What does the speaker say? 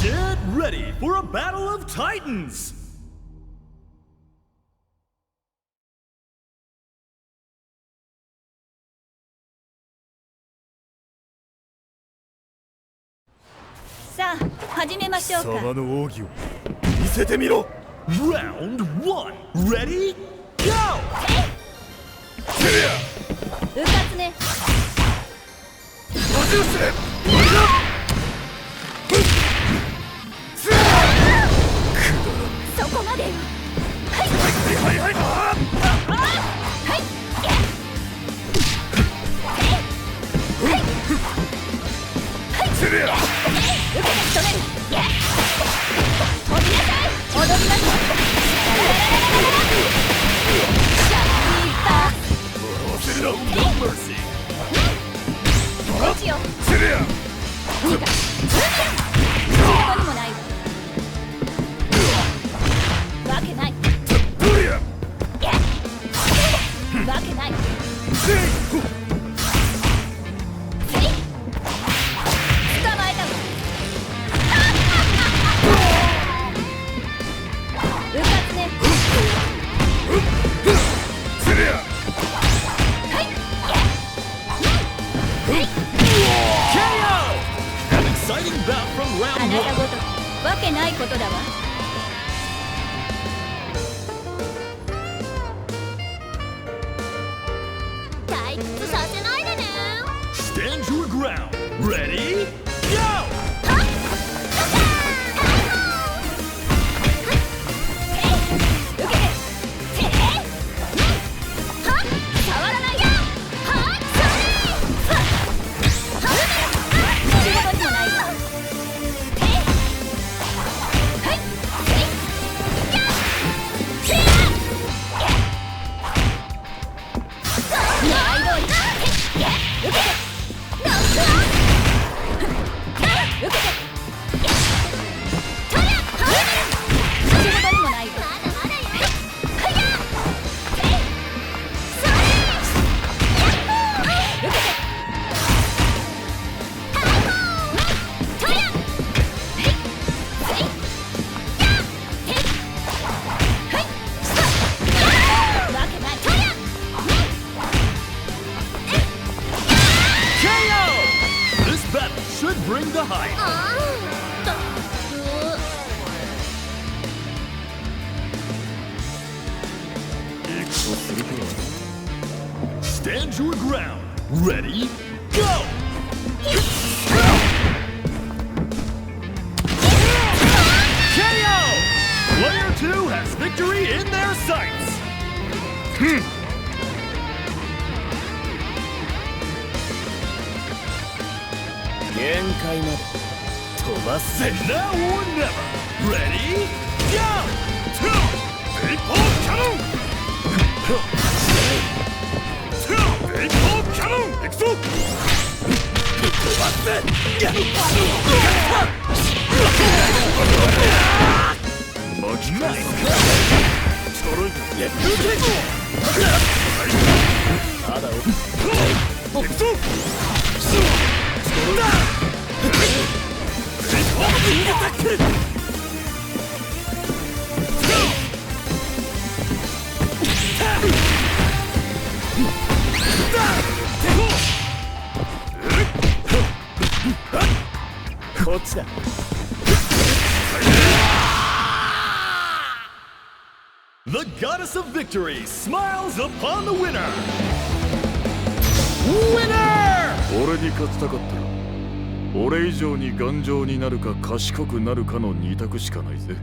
Get ready for a battle of titans! さあ、始めましょうか。貴様の奥義を見せてみろ。Round 1 Ready Go! うかつね。そこまでよ。はいはいセリア受けて仕留める。飛びなさい。踊りましょう。シャッキーバーセリア No mercy こっちよ。セリアニカ仕事にもないわけない。ドリアわけない。セイ捕まえたわ。うかつね。セリアはい。KO! An exciting bout from あ round なた 1. ごとわけないことだわ。退屈させないでね。 Stand your ground. Ready? Go! 受けて。はっ触らないよ。はっそれ。はっ仕事にもないわ。はい狙い通り。受けて。ノックアウト。受けて。仕事にもないわ。KO! This battle should bring the hype. 行くとするか。Stand your ground. Ready? Go! KO! Player 2 has victory in their sights. 限界まで飛ばせ。 And now or never. Ready? Go! 2! Big ball cannon! 2! Big ball cannon! 行くぞ! 飛ばせ! やっナイスちょろいやっただ行くぞ! アタック! The goddess of victory smiles upon the winner! Winner! 俺に勝ちたかったら俺以上に頑丈になるか賢くなるかの2択しかないぜ。